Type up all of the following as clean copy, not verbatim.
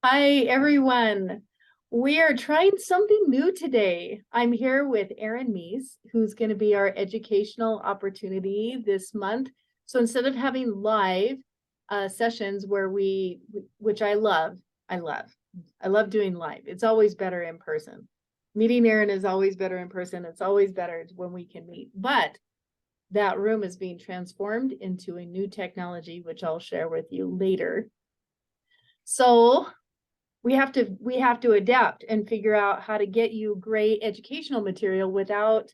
Hi, everyone. We are trying something new today. I'm here with Erin Meese, who's going to be our educational opportunity this month. So instead of having live sessions where which I love, I love doing live. It's always better in person. Meeting Erin is always better in person. It's always better when we can meet. But that room is being transformed into a new technology, which I'll share with you later. So we have to adapt and figure out how to get you great educational material without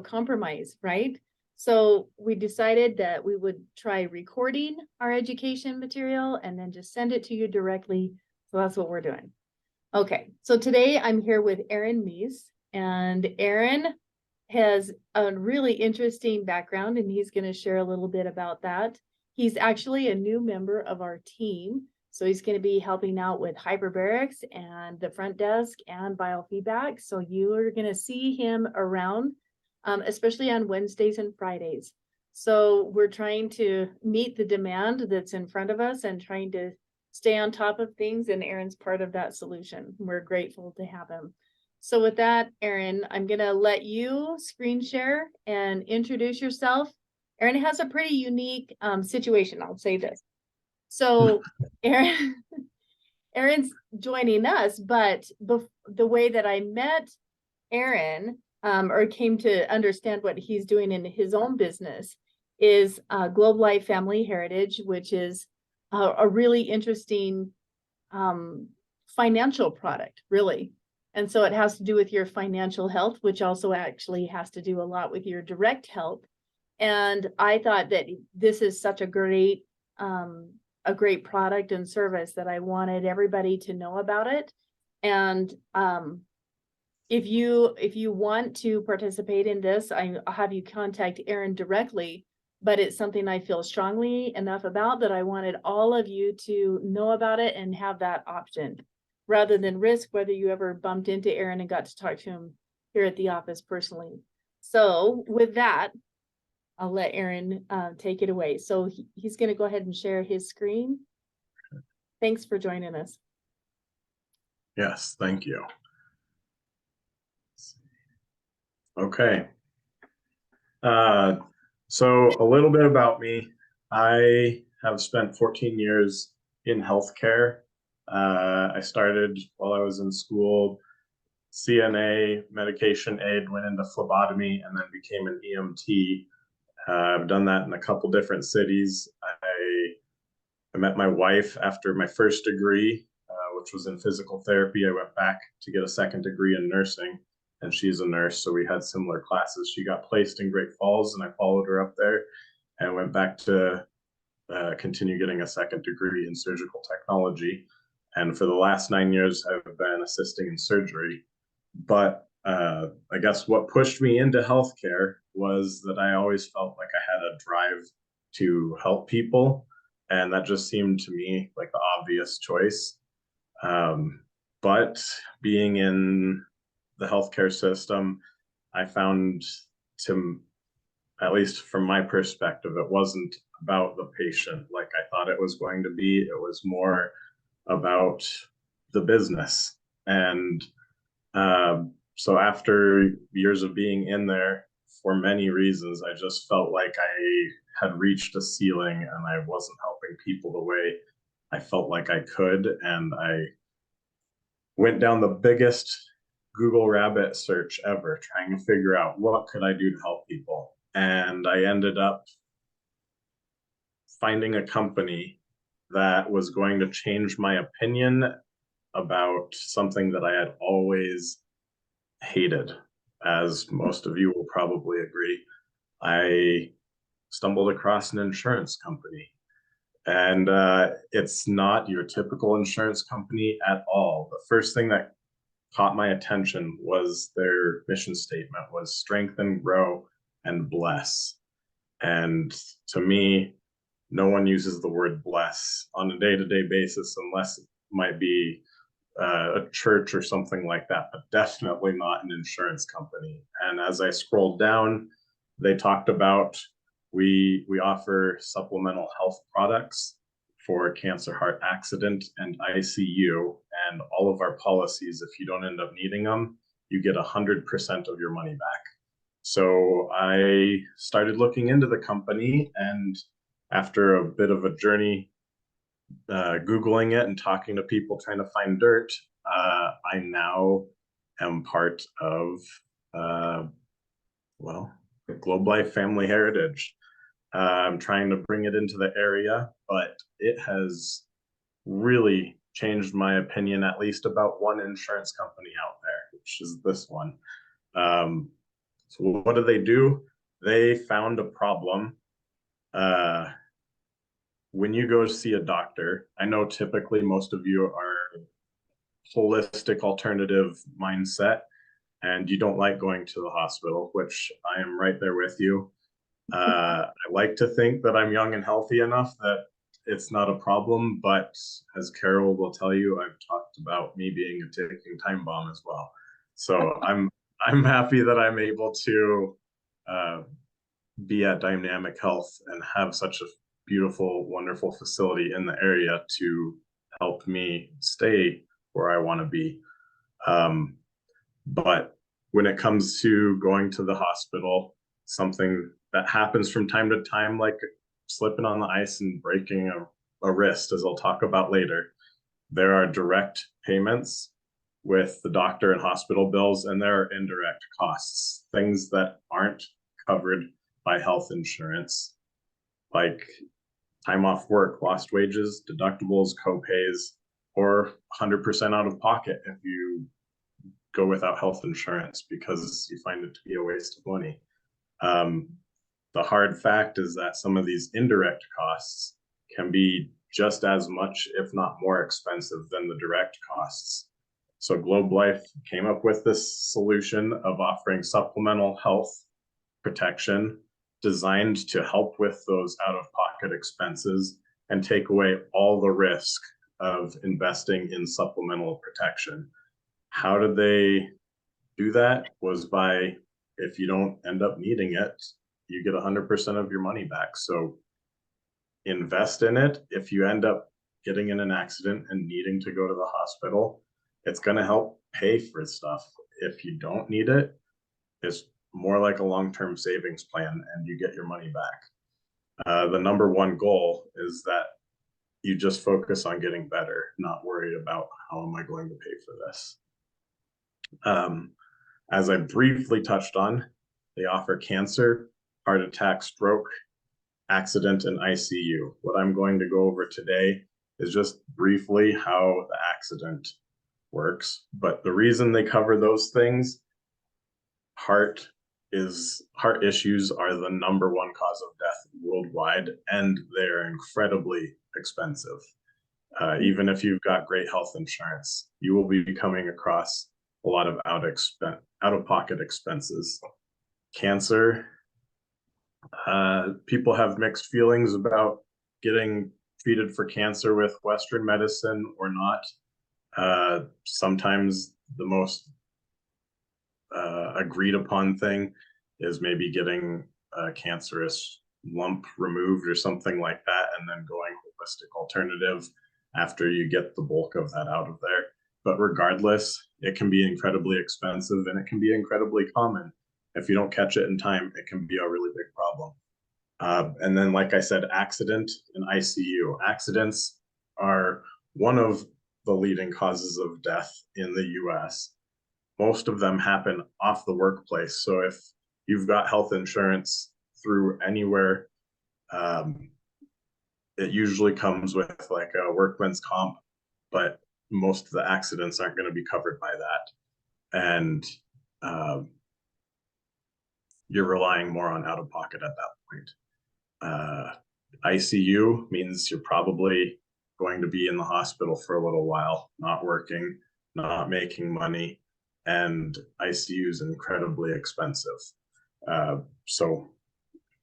compromise, right? So we decided that we would try recording our education material and then just send it to you directly. So that's what we're doing. Okay, so today I'm here with Erin Meese, and Erin has a really interesting background, and he's going to share a little bit about that. He's actually a new member of our team. So he's going to be helping out with hyperbarics and the front desk and biofeedback. So you are going to see him around, especially on Wednesdays and Fridays. So we're trying to meet the demand that's in front of us and trying to stay on top of things. And Erin's part of that solution. We're grateful to have him. So with that, Erin, I'm going to let you screen share and introduce yourself. Erin has a pretty unique situation. I'll say this. So Erin's joining us, but the way that I met Erin, or came to understand what he's doing in his own business, is Globe Life Family Heritage, which is a really interesting financial product, really. And so it has to do with your financial health, which also actually has to do a lot with your direct health. And I thought that this is such a great product and service that I wanted everybody to know about it. And if you want to participate in this, I'll have you contact Erin directly, but it's something I feel strongly enough about that I wanted all of you to know about it and have that option, rather than risk whether you ever bumped into Erin and got to talk to him here at the office personally. So with that, I'll let Erin take it away. So he's going to go ahead and share his screen. Thanks for joining us. Yes, thank you. Okay. So a little bit about me. I have spent 14 years in healthcare. I started while I was in school, CNA, medication aid, went into phlebotomy, and then became an EMT. I've done that in a couple different cities. I met my wife after my first degree, which was in physical therapy. I went back to get a second degree in nursing, and she's a nurse, so we had similar classes. She got placed in Great Falls, and I followed her up there and went back to continue getting a second degree in surgical technology. And for the last 9 years, I've been assisting in surgery. But I guess what pushed me into healthcare was that I always felt like I had a drive to help people. And that just seemed to me like the obvious choice. But being in the healthcare system, I found, to, at least from my perspective, it wasn't about the patient like I thought it was going to be. It was more about the business. And so after years of being in there, for many reasons, I just felt like I had reached a ceiling and I wasn't helping people the way I felt like I could. And I went down the biggest Google rabbit search ever, trying to figure out what could I do to help people. And I ended up finding a company that was going to change my opinion about something that I had always hated. As most of you will probably agree, I stumbled across an insurance company. And it's not your typical insurance company at all. The first thing that caught my attention was their mission statement was strengthen, grow, and bless. And to me, no one uses the word bless on a day-to-day basis unless it might be a church or something like that, but definitely not an insurance company. And as I scrolled down, they talked about we offer supplemental health products for cancer, heart, accident, and ICU. And all of our policies, if you don't end up needing them, you get 100% of your money back. So I started looking into the company, and after a bit of a journey, Googling it and talking to people trying to find dirt, I now am part of, well, Globe Life Family Heritage. I'm trying to bring it into the area, but it has really changed my opinion, at least about one insurance company out there, which is this one. So what do? They found a problem. When you go to see a doctor, I know typically most of you are holistic alternative mindset, and you don't like going to the hospital, which I am right there with you. I like to think that I'm young and healthy enough that it's not a problem, but as Carol will tell you, I've talked about me being a ticking time bomb as well. So I'm happy that I'm able to be at Dynamic Health and have such a beautiful, wonderful facility in the area to help me stay where I want to be. But when it comes to going to the hospital, something that happens from time to time, like slipping on the ice and breaking a wrist, as I'll talk about later, there are direct payments with the doctor and hospital bills, and there are indirect costs, things that aren't covered by health insurance, like time off work, lost wages, deductibles, co-pays, or 100% out of pocket if you go without health insurance because you find it to be a waste of money. The hard fact is that some of these indirect costs can be just as much, if not more expensive than the direct costs. So Globe Life came up with this solution of offering supplemental health protection designed to help with those out-of-pocket expenses and take away all the risk of investing in supplemental protection. How did they do that? Was by, if you don't end up needing it, you get 100% of your money back. So invest in it. If you end up getting in an accident and needing to go to the hospital, it's going to help pay for stuff. If you don't need it, it's more like a long-term savings plan and you get your money back. The number one goal is that you just focus on getting better, not worried about how am I going to pay for this. As I briefly touched on, they offer cancer, heart attack, stroke, accident, and ICU. What I'm going to go over today is just briefly how the accident works. But the reason they cover those things, heart issues are the number one cause of death worldwide, and they're incredibly expensive. Even if you've got great health insurance, you will be coming across a lot of out-of-pocket expenses. Cancer, people have mixed feelings about getting treated for cancer with Western medicine or not. Sometimes the most agreed upon thing is maybe getting a cancerous lump removed or something like that, and then going holistic alternative after you get the bulk of that out of there. But regardless, it can be incredibly expensive and it can be incredibly common. If you don't catch it in time, it can be a really big problem. And then, like I said, accident and ICU. Accidents are one of the leading causes of death in the US. Most of them happen off the workplace. So if you've got health insurance through anywhere, it usually comes with like a workman's comp, but most of the accidents aren't going to be covered by that. And you're relying more on out of pocket at that point. ICU means you're probably going to be in the hospital for a little while, not working, not making money, and ICU is incredibly expensive. So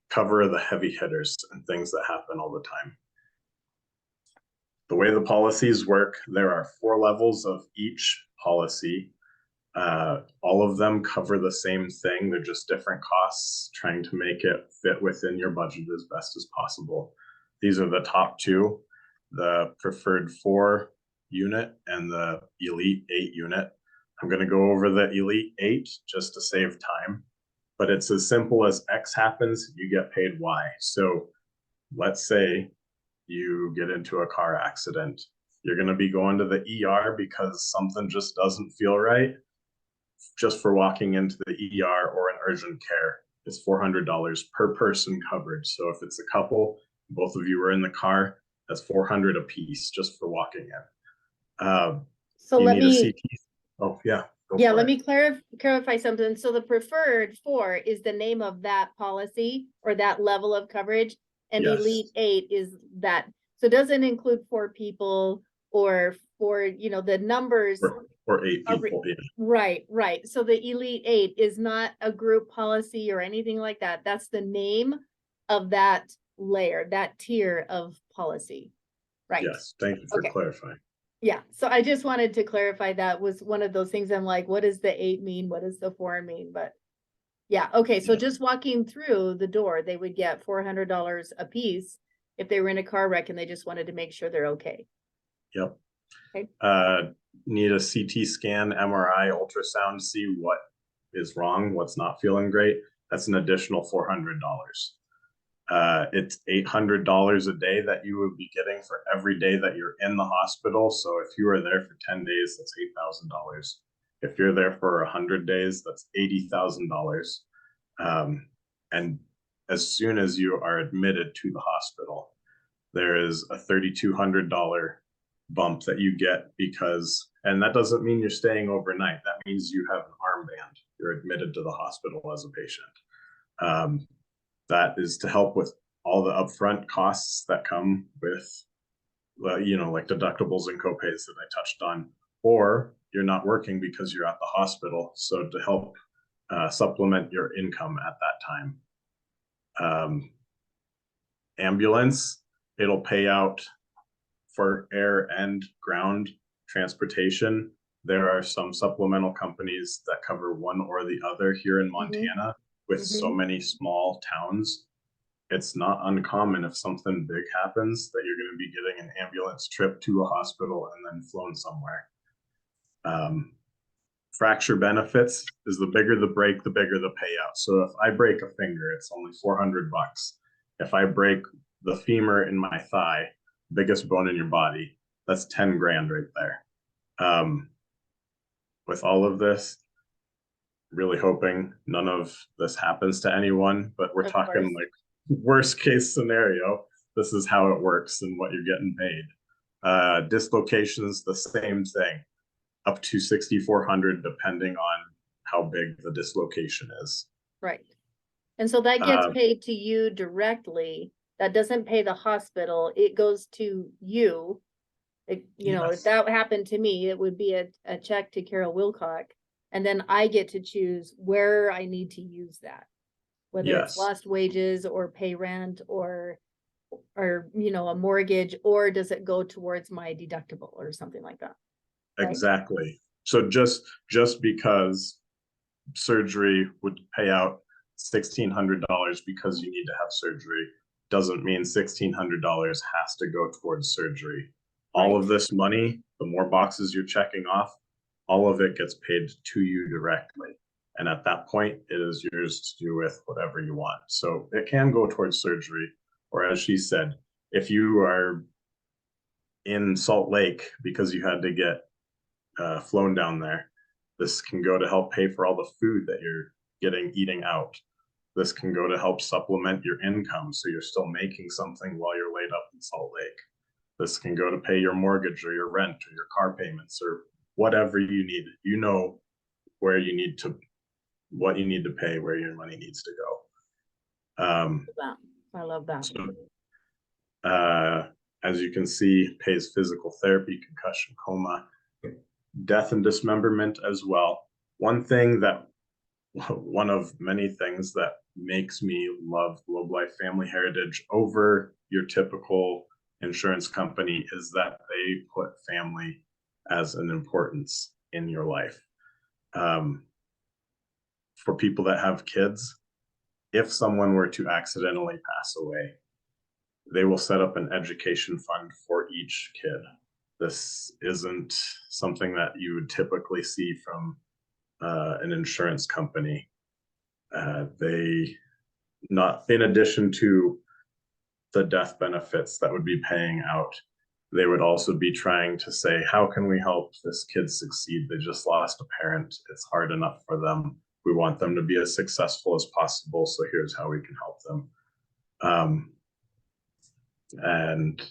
cover the heavy hitters and things that happen all the time. The way the policies work, there are 4 levels of each policy. All of them cover the same thing. They're just different costs, trying to make it fit within your budget as best as possible. These are the top 2. the preferred 4 unit and the elite 8 unit. I'm going to go over the elite 8 just to save time, but it's as simple as X happens, you get paid Y. So let's say you get into a car accident. You're going to be going to the ER because something just doesn't feel right. Just for walking into the ER or an urgent care, it's $400 per person coverage. So if it's a couple, both of you are in the car, that's $400 a piece just for walking in. So You let need a me, CT. Oh yeah. yeah, let me clarify something. So the preferred 4 is the name of that policy or that level of coverage, and Yes. elite 8 is that. So it doesn't include 4 people or 4, you know, the numbers. Or 8 people. Yeah. Right. So the elite 8 is not a group policy or anything like that. That's the name of that layer, that tier of policy. Right. Yes. Thank you for clarifying. Yeah, so I just wanted to clarify that was one of those things. I'm like, what does the 8 mean? What does the 4 mean? But yeah, okay, so just walking through the door, they would get $400 a piece if they were in a car wreck and they just wanted to make sure they're okay. Yep. Okay. Need a CT scan, MRI, ultrasound, see what is wrong, what's not feeling great. That's an additional $400. It's $800 a day that you would be getting for every day that you're in the hospital. So if you are there for 10 days, that's $8,000. If you're there for 100 days, that's $80,000. And as soon as you are admitted to the hospital, there is a $3,200 bump that you get because, and that doesn't mean you're staying overnight. That means you have an armband. You're admitted to the hospital as a patient. That is to help with all the upfront costs that come with, you know, like deductibles and copays that I touched on, or you're not working because you're at the hospital. So to help supplement your income at that time. Ambulance, it'll pay out for air and ground transportation. There are some supplemental companies that cover one or the other here in Montana with so many small towns. It's not uncommon if something big happens that you're going to be getting an ambulance trip to a hospital and then flown somewhere. Fracture benefits is the bigger the break, the bigger the payout. So if I break a finger, it's only $400. If I break the femur in my thigh, biggest bone in your body, that's 10 grand right there. With all of this, really hoping none of this happens to anyone, but we're talking like worst case scenario. This is how it works and what you're getting paid. Dislocations, the same thing, up to $6,400 depending on how big the dislocation is. Right. And so that gets paid to you directly. That doesn't pay the hospital. It goes to you. You know, if that happened to me, it would be a check to Carol Wilcock. And then I get to choose where I need to use that, whether it's lost wages or pay rent or, you know, a mortgage, or does it go towards my deductible or something like that? Right? Exactly. So just because surgery would pay out $1,600 because you need to have surgery doesn't mean $1,600 has to go towards surgery. All of this money, the more boxes you're checking off, all of it gets paid to you directly. And at that point, it is yours to do with whatever you want. So it can go towards surgery. Or as she said, if you are in Salt Lake because you had to get flown down there, this can go to help pay for all the food that you're eating out. This can go to help supplement your income so you're still making something while you're laid up in Salt Lake. This can go to pay your mortgage or your rent or your car payments or whatever you need. You know where you need to, what you need to pay, where your money needs to go. I love that. So, as you can see, pays physical therapy, concussion, coma, death and dismemberment as well. One of many things that makes me love Globe Life Family Heritage over your typical insurance company is that they put family as an importance in your life. For people that have kids, if someone were to accidentally pass away, they will set up an education fund for each kid. This isn't something that you would typically see from an insurance company. They not, in addition to the death benefits that would be paying out, they would also be trying to say, how can we help this kid succeed? They just lost a parent. It's hard enough for them. We want them to be as successful as possible. So here's how we can help them. And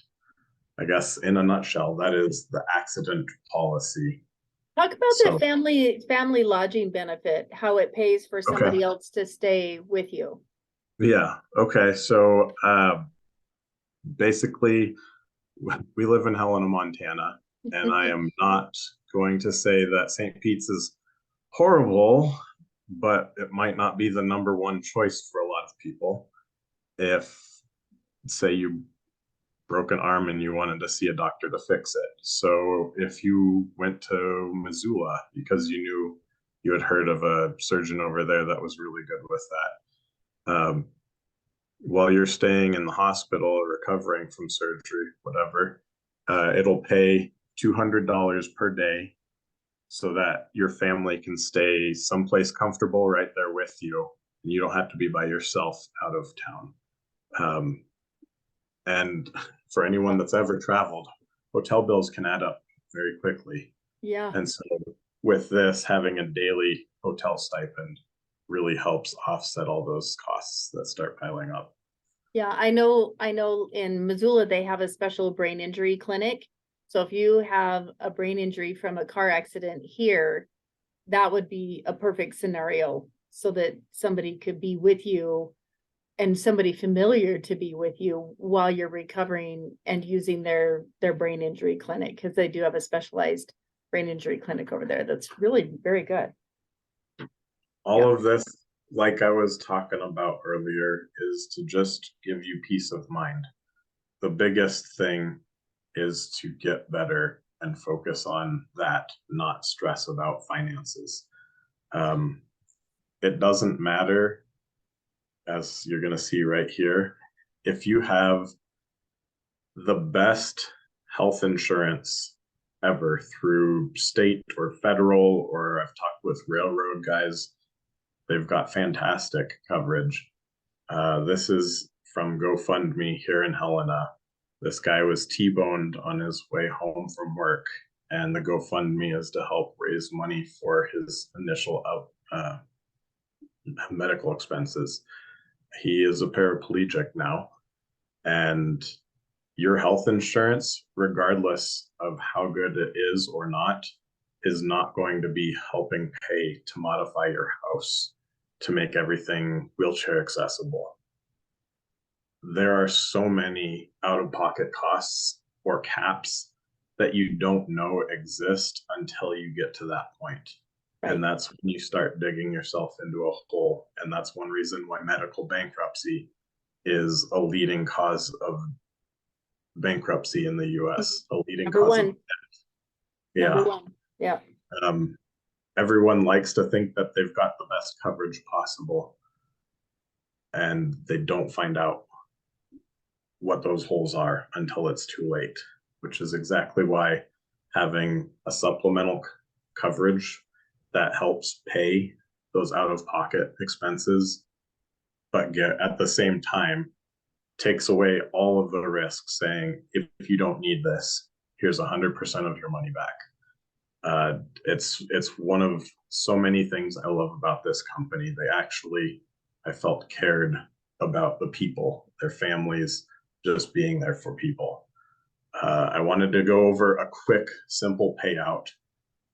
I guess in a nutshell, that is the accident policy. Talk about So- the family lodging benefit, how it pays for somebody else to stay with you. Yeah. Okay. So basically, we live in Helena, Montana, and I am not going to say that St. Pete's is horrible, but it might not be the number one choice for a lot of people. If, say, you broke an arm and you wanted to see a doctor to fix it. So if you went to Missoula because you knew you had heard of a surgeon over there that was really good with that, while you're staying in the hospital or recovering from surgery, whatever, it'll pay $200 per day so that your family can stay someplace comfortable right there with you. And you don't have to be by yourself out of town. And for anyone that's ever traveled, hotel bills can add up very quickly. Yeah. And so with this, having a daily hotel stipend really helps offset all those costs that start piling up. Yeah, I know in Missoula, they have a special brain injury clinic. So if you have a brain injury from a car accident here, that would be a perfect scenario so that somebody could be with you and somebody familiar to be with you while you're recovering and using their brain injury clinic, because they do have a specialized brain injury clinic over there. That's really very good. All of this, like I was talking about earlier, is to just give you peace of mind. The biggest thing is to get better and focus on that, not stress about finances. It doesn't matter, as you're going to see right here, if you have the best health insurance ever through state or federal, or I've talked with railroad guys, they've got fantastic coverage. This is from GoFundMe here in Helena. This guy was T-boned on his way home from work, and the GoFundMe is to help raise money for his initial medical expenses. He is a paraplegic now, and your health insurance, regardless of how good it is or not, is not going to be helping pay to modify your house to make everything wheelchair accessible. There are so many out-of-pocket costs or caps that you don't know exist until you get to that point. Right. And that's when you start digging yourself into a hole. And that's one reason why medical bankruptcy is a leading cause of bankruptcy in the US. A leading Number cause one. of debt. Yeah. Number one. Yeah. Everyone likes to think that they've got the best coverage possible, and they don't find out what those holes are until it's too late, which is exactly why having a supplemental coverage that helps pay those out-of-pocket expenses, but at the same time takes away all of the risks, saying, if you don't need this, here's 100% of your money back. It's one of so many things I love about this company. They actually, I felt, cared about the people, their families, just being there for people. I wanted to go over a quick, simple payout.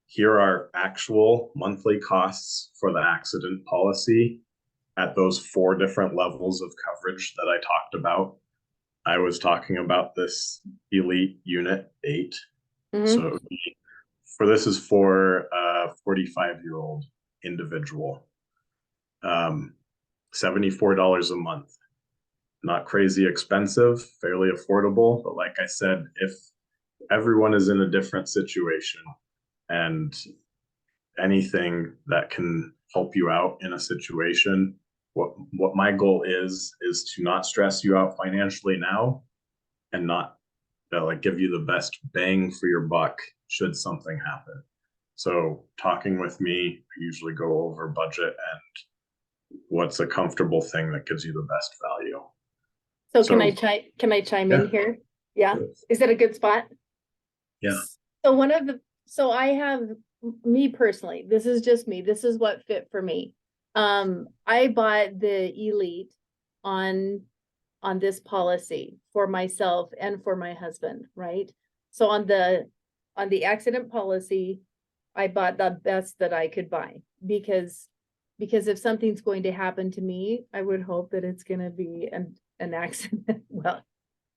Here are actual monthly costs for the accident policy at those 4 different levels of coverage that I talked about. I was talking about this Elite Unit 8. Mm-hmm. So it would be, this is for a 45-year-old individual. $74 a month. Not crazy expensive, fairly affordable. But like I said, if everyone is in a different situation, and anything that can help you out in a situation, what my goal is to not stress you out financially now, and not like give you the best bang for your buck should something happen. So talking with me, I usually go over budget and what's a comfortable thing that gives you the best value. So So can I chime in yeah, here? Yeah. Is it a good spot? yeah, So I have, me personally, this is just me, this is what fit for me. I bought the Elite on this policy for myself and for my husband, right? So on the accident policy, I bought the best that I could buy because if something's going to happen to me, I would hope that it's gonna be an accident. Well,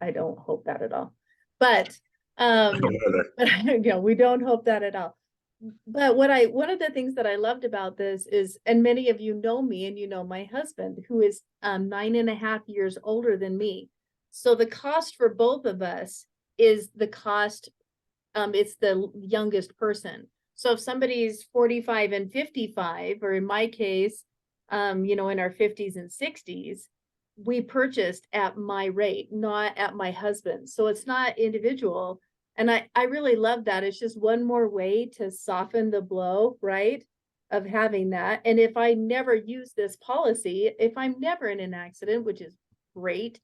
I don't hope that at all. But we don't hope that at all. But one of the things that I loved about this is, and many of you know me and you know my husband, who is 9.5 years older than me. So the cost for both of us is the cost, it's the youngest person. So if somebody's 45 and 55, or in my case, in our 50s and 60s, we purchased at my rate, not at my husband's. So it's not individual. And I really love that. It's just one more way to soften the blow, right? Of having that. And if I never use this policy, if I'm never in an accident, which is great,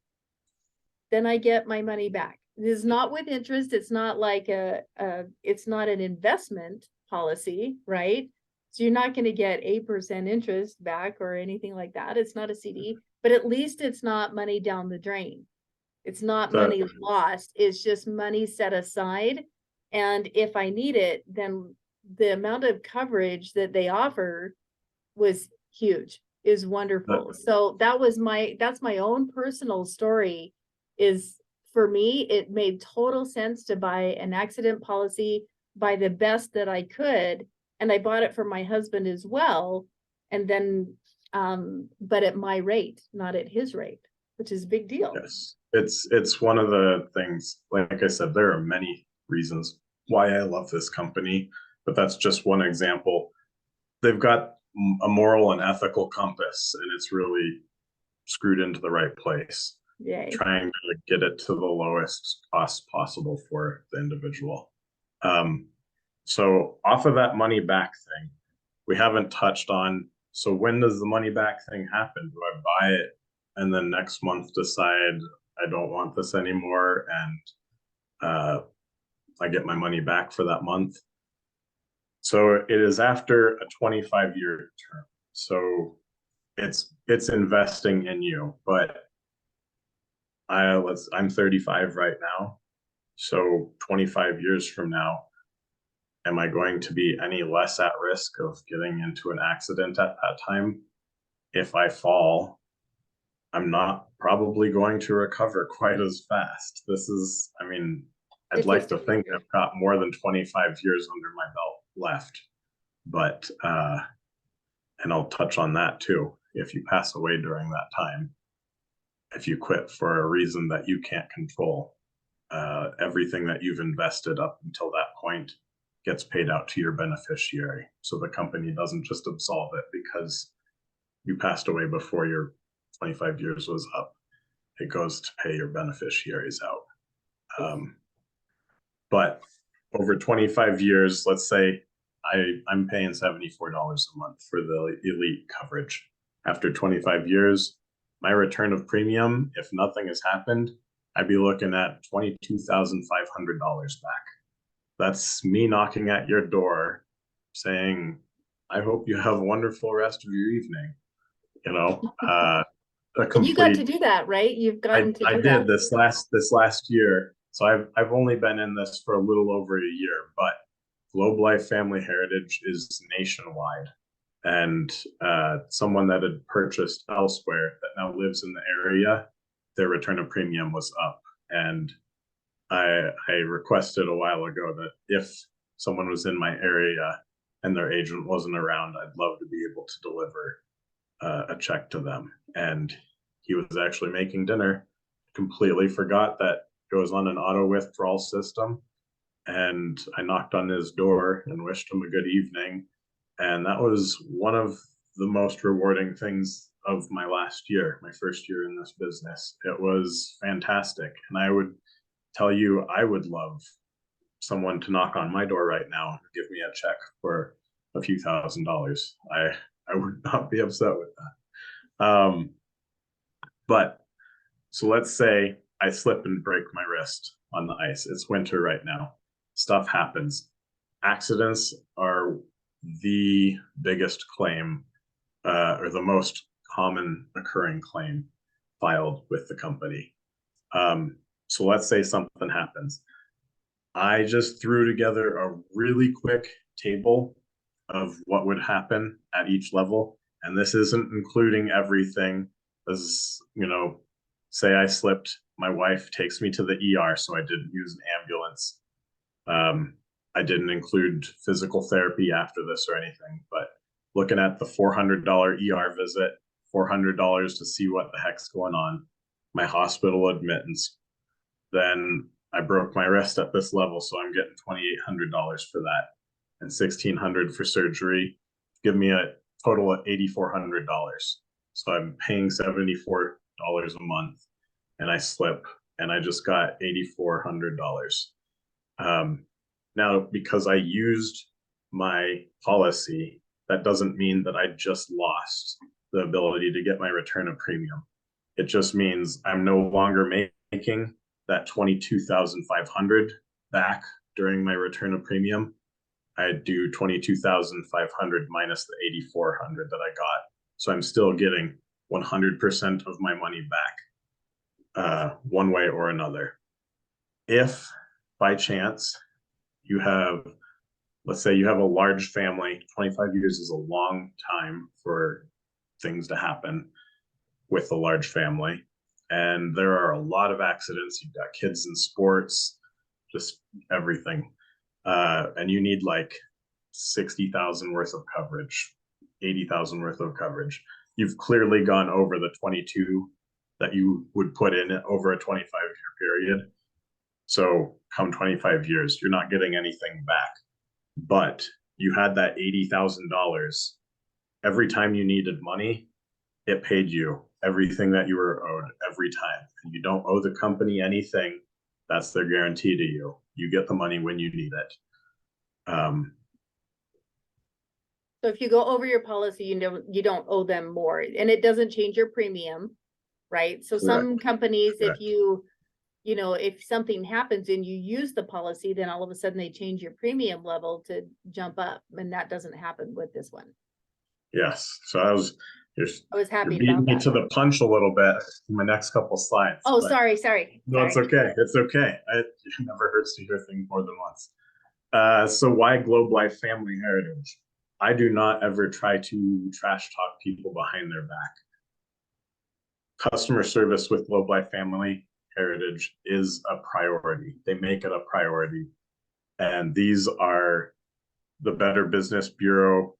then I get my money back. It is not with interest. It's not like it's not an investment policy, right? So you're not going to get 8% interest back or anything like that. It's not a CD, but at least it's not money down the drain. It's not money lost. It's just money set aside. And if I need it, then the amount of coverage that they offer was huge, is wonderful. So that's my own personal story. Is for me, it made total sense to buy an accident policy, buy the best that I could. And I bought it for my husband as well. And then, but at my rate, not at his rate, which is a big deal. yes, it's one of the things, like I said, there are many reasons why I love this company, but that's just one example. They've got a moral and ethical compass, and it's really screwed into the right place. Yay. Trying to get it to the lowest cost possible for the individual. So off of that money back thing, we haven't touched on, so when does the money back thing happen? Do I buy it and then next month decide I don't want this anymore and I get my money back for that month? So it is after a 25-year term. So it's investing in you, but I'm 35 right now. So 25 years from now, am I going to be any less at risk of getting into an accident at that time? If I fall, I'm not probably going to recover quite as fast. I'd like to think I've got more than 25 years under my belt left, but, and I'll touch on that too. If you pass away during that time, if you quit for a reason that you can't control, everything that you've invested up until that point gets paid out to your beneficiary. So the company doesn't just absolve it because you passed away before your 25 years was up. It goes to pay your beneficiaries out. But over 25 years, let's say I'm paying $74 a month for the Elite coverage. After 25 years, my return of premium, if nothing has happened, I'd be looking at $22,500 back. That's me knocking at your door saying, I hope you have a wonderful rest of your evening. And you got to do that, right? You've gotten to do that. I did this last year. So I've only been in this for a little over a year, but Globe Life Family Heritage is nationwide. And someone that had purchased elsewhere that now lives in the area, their return of premium was up. And I requested a while ago that if someone was in my area and their agent wasn't around, I'd love to be able to deliver a check to them. And he was actually making dinner, completely forgot that it was on an auto withdrawal system. And I knocked on his door and wished him a good evening. And that was one of the most rewarding things of my last year, my first year in this business. It was fantastic. And I would tell you I would love someone to knock on my door right now and give me a check for a few $1,000s. I would not be upset with that. But so let's say I slip and break my wrist on the ice. It's winter right now. Stuff happens. Accidents are the biggest claim, or the most common occurring claim filed with the company. So let's say something happens. I just threw together a really quick table of what would happen at each level. And this isn't including everything. As you know, say I slipped, my wife takes me to the ER, so I didn't use an ambulance. I didn't include physical therapy after this or anything, but looking at the $400 ER visit, $400 to see what the heck's going on, my hospital admittance, then I broke my wrist at this level, so I'm getting $2,800 for that, and $1,600 for surgery. Give me a total of $8,400. So I'm paying $74 a month, and I slip, and I just got $8,400. Now, because I used my policy, that doesn't mean that I just lost the ability to get my return of premium. It just means I'm no longer making that 22,500 back during my return of premium. I do 22,500 minus the 8,400 that I got. So I'm still getting 100% of my money back, one way or another. If by chance you have, let's say you have a large family, 25 years is a long time for things to happen with a large family. And there are a lot of accidents. You've got kids in sports, just everything. And you need like 60,000 worth of coverage, 80,000 worth of coverage. You've clearly gone over the 22 that you would put in over a 25-year period. So come 25 years, you're not getting anything back. But you had that $80,000. Every time you needed money, it paid you everything that you were owed every time. And you don't owe the company anything. That's their guarantee to you. You get the money when you need it. So if you go over your policy, you don't owe them more, and it doesn't change your premium, right? So some companies, Correct. if something happens and you use the policy, then all of a sudden they change your premium level to jump up, and that doesn't happen with this one. Yes. So I was happy beating about me that. to the punch a little bit in my next couple slides. Oh, sorry. No, it's okay. It's okay. It never hurts to hear things more than once. So why Globe Life Family Heritage? I do not ever try to trash talk people behind their back. Customer service with Globe Life Family Heritage is a priority. They make it a priority. And these are the Better Business Bureau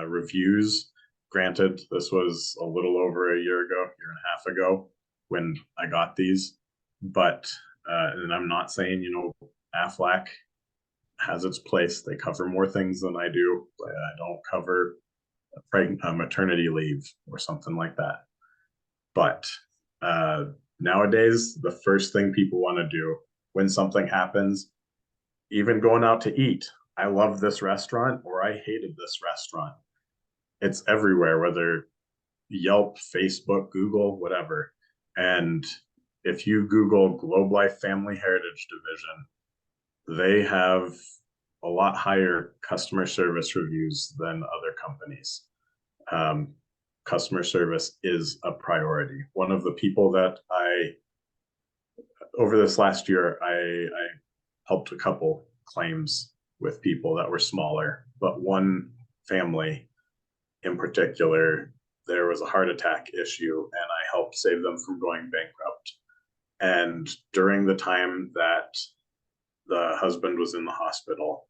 reviews. Granted, this was a little over a year and a half ago when I got these, but and I'm not saying, Aflac has its place. They cover more things than I do. I don't cover maternity leave or something like that. But nowadays, the first thing people want to do when something happens, even going out to eat, I love this restaurant or I hated this restaurant. It's everywhere, whether Yelp, Facebook, Google, whatever. And if you Google Globe Life Family Heritage Division, they have a lot higher customer service reviews than other companies. Customer service is a priority. One of the people that over this last year, I helped a couple claims with people that were smaller, but one family in particular, there was a heart attack issue and I helped save them from going bankrupt. And during the time that the husband was in the hospital,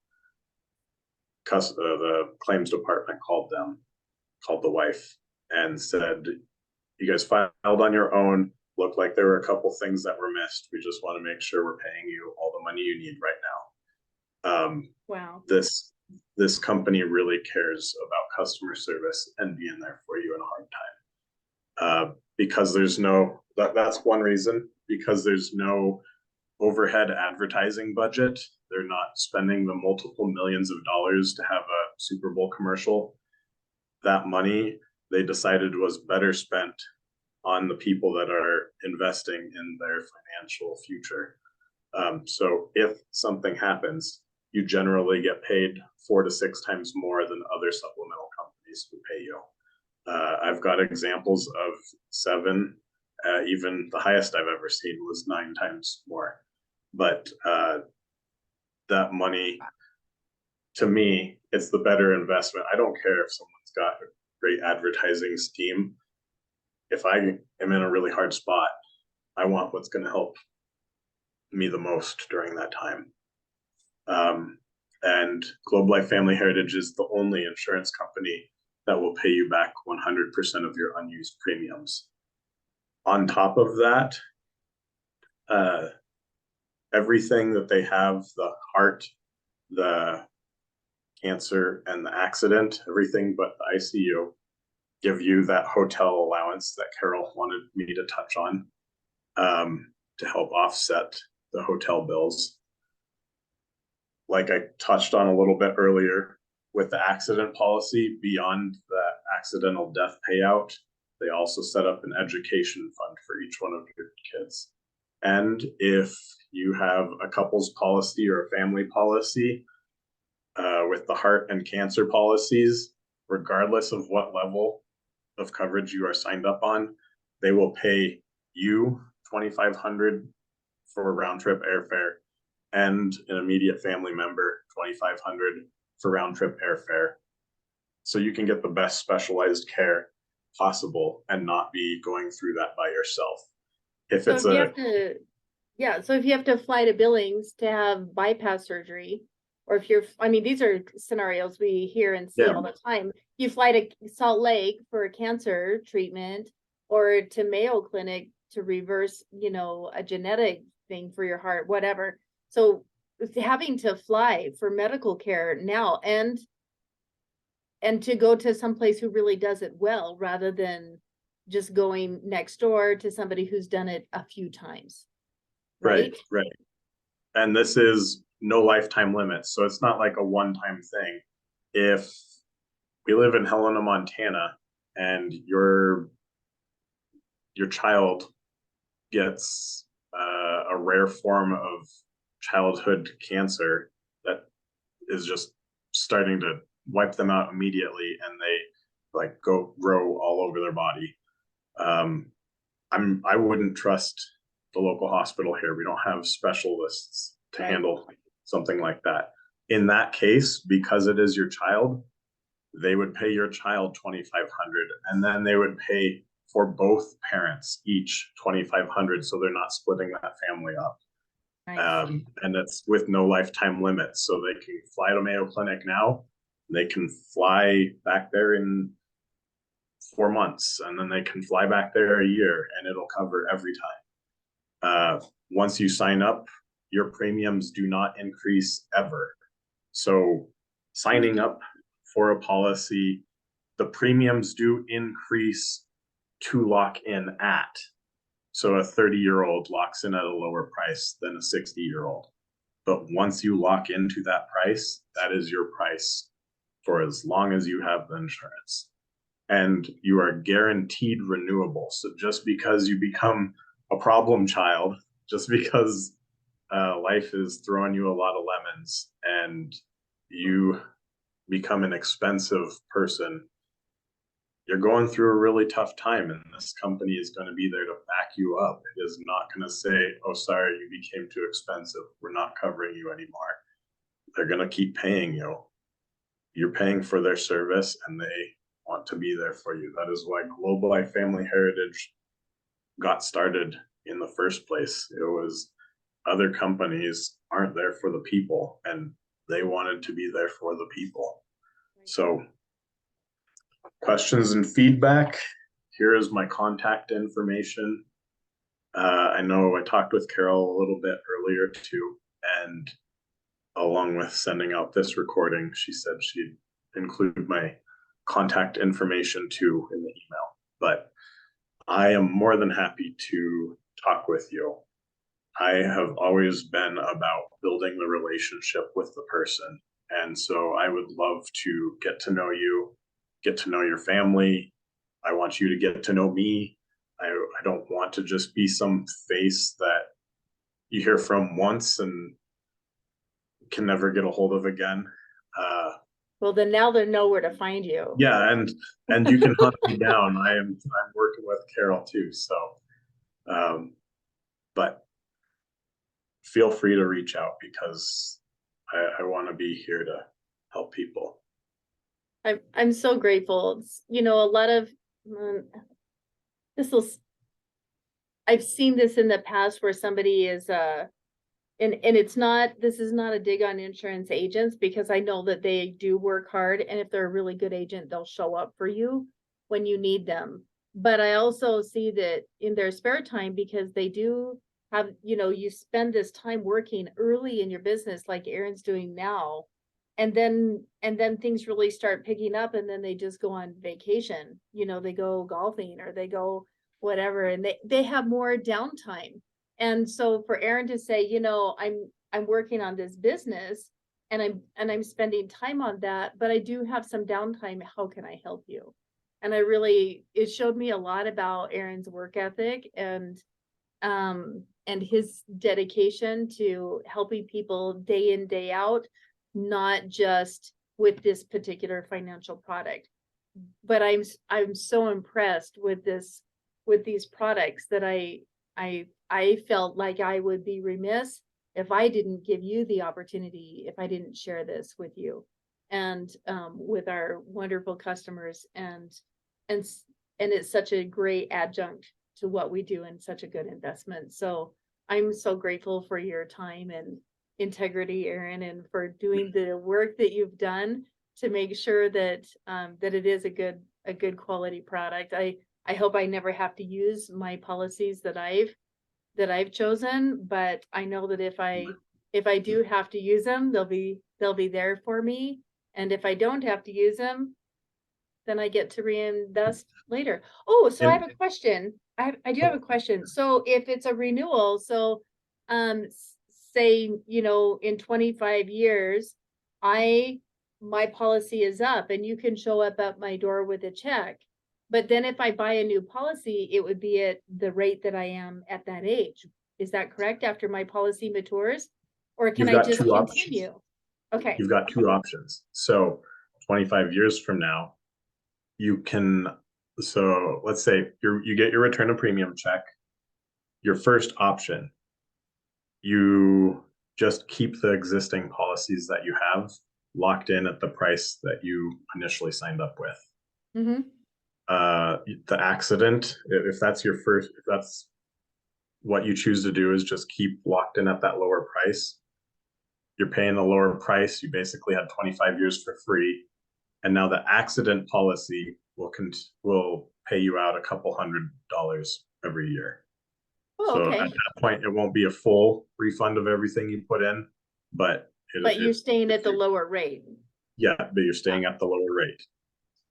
the claims department called the wife and said, you guys filed on your own. Looked like there were a couple things that were missed. We just want to make sure we're paying you all the money you need right now. Wow. This company really cares about customer service and being there for you in a hard time. Because that's one reason, because there's no overhead advertising budget. They're not spending the multiple millions of dollars to have a Super Bowl commercial. That money they decided was better spent on the people that are investing in their financial future. So if something happens, you generally get paid 4 to 6 times more than other supplemental companies would pay you. I've got examples of 7, even the highest I've ever seen was 9 times more. But that money, to me, it's the better investment. I don't care if someone's got a great advertising scheme. If I am in a really hard spot, I want what's going to help me the most during that time. And Globe Life Family Heritage is the only insurance company that will pay you back 100% of your unused premiums. On top of that, everything that they have, the heart, the cancer, and the accident, everything but the ICU, give you that hotel allowance that Carol wanted me to touch on, to help offset the hotel bills. Like I touched on a little bit earlier, with the accident policy, beyond the accidental death payout, they also set up an education fund for each one of your kids. And if you have a couples policy or a family policy, with the heart and cancer policies, regardless of what level of coverage you are signed up on, they will pay you $2,500 for round trip airfare, and an immediate family member $2,500 for round trip airfare. So you can get the best specialized care possible and not be going through that by yourself. If So it's if you have to, yeah, so if you have to fly to Billings to have bypass surgery, or if you're, I mean, these are scenarios we hear and see all the time. You fly to Salt Lake for a cancer treatment, or to Mayo Clinic to reverse, a genetic thing for your heart, whatever. So having to fly for medical care now and to go to someplace who really does it well, rather than just going next door to somebody who's done it a few times. Right. And this is no lifetime limits, so it's not like a one-time thing. If we live in Helena, Montana, and your child gets a rare form of childhood cancer that is just starting to wipe them out immediately, and they grow all over their body, I wouldn't trust the local hospital here. We don't have specialists to handle something like that. In that case, because it is your child, they would pay your child $2,500, and then they would pay for both parents each $2,500, so they're not splitting that family up. And it's with no lifetime limits, so they can fly to Mayo Clinic now, they can fly back there in 4 months, and then they can fly back there a year, and it'll cover every time. Once you sign up, your premiums do not increase ever. So signing up for a policy, the premiums do increase to lock in at. So a 30-year-old locks in at a lower price than a 60-year-old. But once you lock into that price, that is your price for as long as you have the insurance. And you are guaranteed renewable. So just because you become a problem child, just because life is throwing you a lot of lemons and you become an expensive person, you're going through a really tough time, and this company is going to be there to back you up. It is not going to say, oh, sorry, you became too expensive, we're not covering you anymore. They're going to keep paying you. You're paying for their service, and they want to be there for you. That is why Globe Life Family Heritage got started in the first place. It was other companies aren't there for the people, and they wanted to be there for the people. So questions and feedback, here is my contact information. I know I talked with Carol a little bit earlier too, and along with sending out this recording, she said she'd include my contact information too in the email. But I am more than happy to talk with you. I have always been about building the relationship with the person. And so I would love to get to know you, get to know your family. I want you to get to know me. I don't want to just be some face that you hear from once and can never get a hold of again. Uh, Well, then now they know where to find you. yeah, and you can hunt me down. I'm working with Carol too, so um, but feel free to reach out because I want to be here to help people. I'm so grateful. It's, you know, a lot of um, this will. I've seen this in the past where somebody is and it's not, this is not a dig on insurance agents, because I know that they do work hard, and if they're a really good agent, they'll show up for you when you need them. But I also see that in their spare time, because they do have, you know, you spend this time working early in your business like Aaron's doing now, and then things really start picking up, and then they just go on vacation, you know, they go golfing or they go whatever, and they have more downtime. And so for Aaron to say, you know, I'm working on this business, and I'm spending time on that, but I do have some downtime. How can I help you? And I really, it showed me a lot about Aaron's work ethic and his dedication to helping people day in, day out, not just with this particular financial product. But I'm so impressed with these products that I felt like I would be remiss if I didn't give you the opportunity, if I didn't share this with you and with our wonderful customers, and and it's such a great adjunct to what we do and such a good investment. So I'm so grateful for your time and integrity, Aaron, and for doing the work that you've done to make sure that that it is a good quality product. I hope I never have to use my policies that I've chosen, but I know that if I do have to use them, they'll be there for me. And if I don't have to use them, then I get to reinvest later. Oh, so I have a question. I do have a question. So if it's a renewal, so say, you know, in 25 years, I my policy is up and you can show up at my door with a check. But then if I buy a new policy, it would be at the rate that I am at that age. Is that correct after my policy matures? Or can You've I got just two options. continue? Okay. You've got two options. So 25 years from now, you can, so let's say you get your return of premium check. Your first option, you just keep the existing policies that you have locked in at the price that you initially signed up with. Mm-hmm. The accident, if that's your first, if that's what you choose to do, is just keep locked in at that lower price. You're paying a lower price. You basically had 25 years for free. And now the accident policy will pay you out a couple $100 every year. Oh, So okay. at that point, it won't be a full refund of everything you put in, but But you're staying at the lower rate. yeah, but you're staying at the lower rate.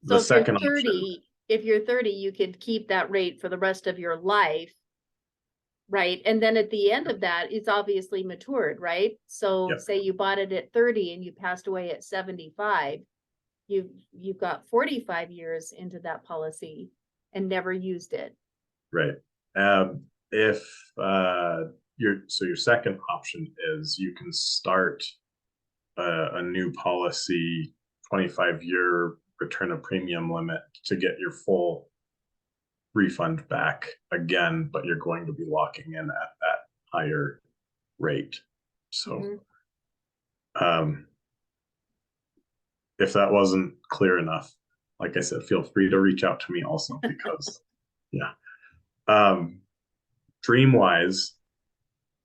So The second option, if you're 30, you could keep that rate for the rest of your life, right? And then at the end of that, it's obviously matured, right? So yep, say you bought it at 30 and you passed away at 75, you've got 45 years into that policy and never used it. right. If your second option is you can start a new policy, 25-year return of premium limit to get your full refund back again, but you're going to be locking in at that higher rate. So if that wasn't clear enough, like I said, feel free to reach out to me also because yeah. Dream wise,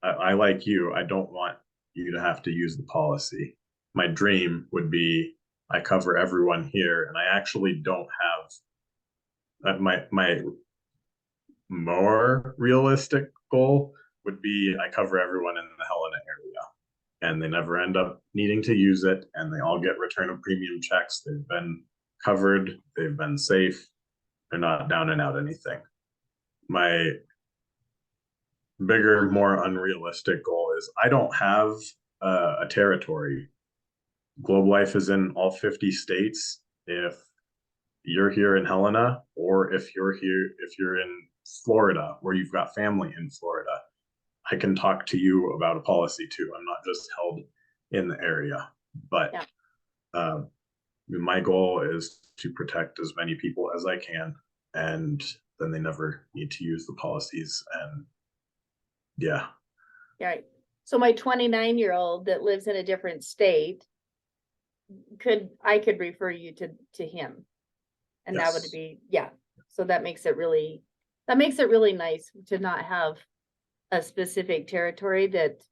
I like you. I don't want you to have to use the policy. My dream would be I cover everyone here, and I actually don't have my more realistic goal would be I cover everyone in the Helena area, and they never end up needing to use it, and they all get return of premium checks. They've been covered, they've been safe, they're not down and out anything. My bigger, more unrealistic goal is I don't have a territory. Globe Life is in all 50 states. If you're here in Helena, or if you're in Florida, where you've got family in Florida, I can talk to you about a policy too. I'm not just held in the area, but my goal is to protect as many people as I can, and then they never need to use the policies. And yeah, Right. So my 29-year-old that lives in a different state, I could refer you to him. And that would yes, be, yeah. So that makes it really nice to not have a specific territory that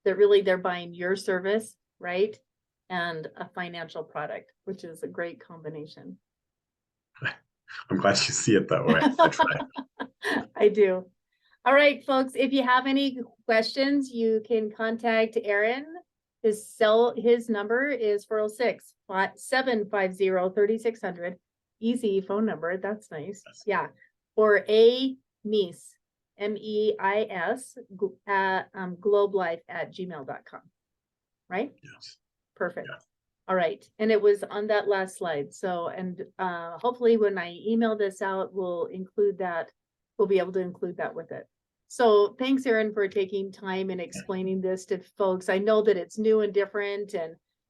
really they're buying your service, right? And a financial product, which is a great combination. I'm glad you see it that way. I try. I do. All right, folks, if you have any questions, you can contact Aaron. His number is 406-750-3600. Easy phone number. That's nice. Yes. Yeah. Or a Meis, MEIS, globelife@gmail.com. Right? Yes. Perfect. Yeah. All right. And it was on that last slide. So, and hopefully when I email this out, we'll include that. We'll be able to include that with it. So thanks, Aaron, for taking time and explaining this to folks. I know that it's new and different.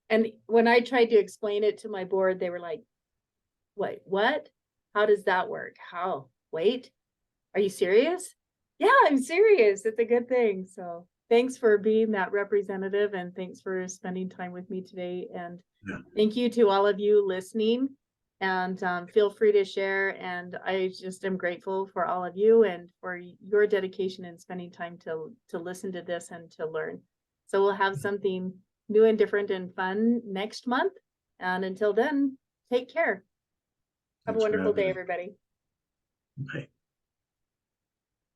And when I tried to explain it to my board, they were like, wait, what? How does that work? How? Wait, are you serious? Yeah, I'm serious. It's a good thing. So thanks for being that representative, and thanks for spending time with me today. And Yeah. thank you to all of you listening, and feel free to share. And I just am grateful for all of you and for your dedication and spending time to listen to this and to learn. So we'll have something new and different and fun next month. And until then, take care. Have a Thanks for wonderful having day, me. everybody. Bye.